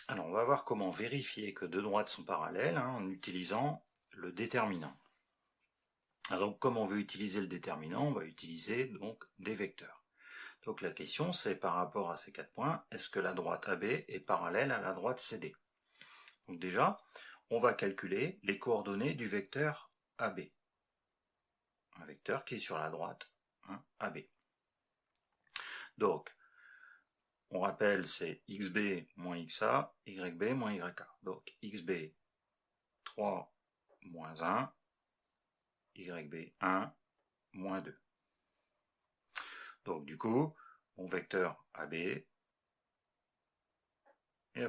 Alors, on va voir comment vérifier que deux droites sont parallèles en utilisant le déterminant. Alors, donc, comme on veut utiliser le déterminant, on va utiliser donc des vecteurs. Donc la question c'est par rapport à ces 4 points, est-ce que la droite AB est parallèle à la droite CD? Donc déjà, on va calculer les coordonnées du vecteur AB. Un vecteur qui est sur la droite, AB. Donc, on rappelle, c'est xb moins xa, yb moins yk. Donc, xb, 3 moins 1, yb, 1, moins 2. Donc, du coup, mon vecteur AB est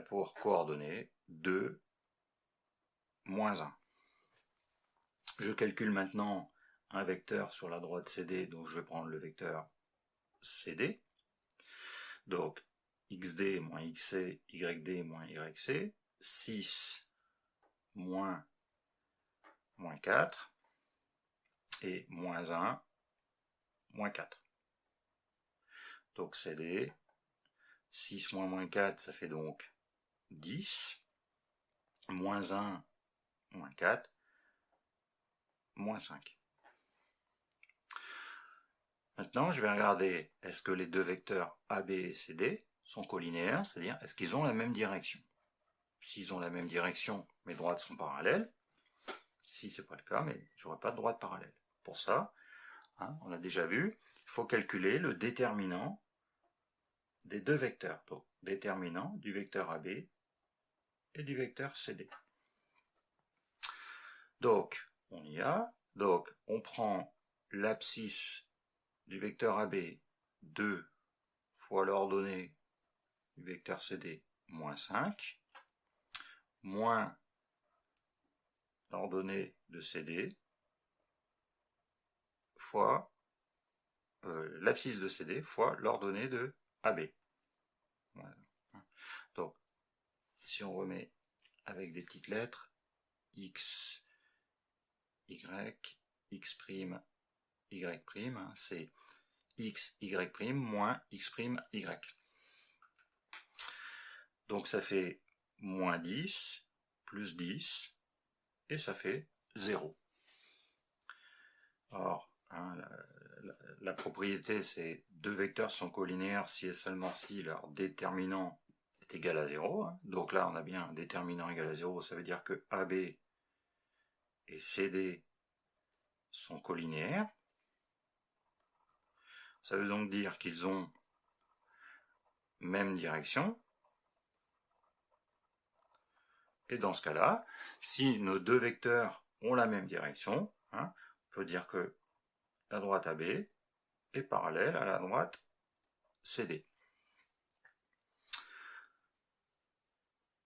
pour coordonnées 2, moins 1. Je calcule maintenant un vecteur sur la droite CD, donc je vais prendre le vecteur CD. Donc, xd moins xc, yd moins yc, 6 moins 4, et moins 1, moins 4. Donc CD, 6 moins 4, ça fait donc 10, moins 1, moins 4, moins 5. Maintenant, je vais regarder, est-ce que les deux vecteurs AB et CD sont colinéaires, c'est-à-dire est-ce qu'ils ont la même direction? S'ils ont la même direction, mes droites sont parallèles. Si ce n'est pas le cas, mais je n'aurai pas de droite parallèle. Pour ça, on a déjà vu, il faut calculer le déterminant des deux vecteurs. Donc, déterminant du vecteur AB et du vecteur CD. Donc, on y a. Donc, on prend l'abscisse du vecteur AB, 2 fois l'ordonnée du vecteur CD, moins 5, moins l'ordonnée de CD, fois l'abscisse de CD, fois l'ordonnée de AB. Voilà. Donc, si on remet avec des petites lettres, x, y, x', y', c'est x, y' moins x', y. Donc ça fait moins 10, plus 10, et ça fait 0. Or, la propriété, c'est deux vecteurs sont colinéaires si et seulement si leur déterminant est égal à 0. Donc là, on a bien un déterminant égal à 0, ça veut dire que AB et CD sont colinéaires. Ça veut donc dire qu'ils ont même direction. Et dans ce cas-là, si nos deux vecteurs ont la même direction, on peut dire que la droite AB est parallèle à la droite CD.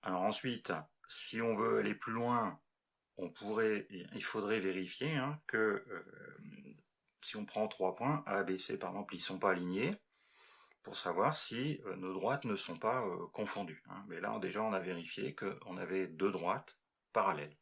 Alors ensuite, si on veut aller plus loin, il faudrait vérifier que si on prend 3 points, A, B, C par exemple, ils ne sont pas alignés, pour savoir si nos droites ne sont pas confondues. Mais là, déjà, on a vérifié qu'on avait deux droites parallèles.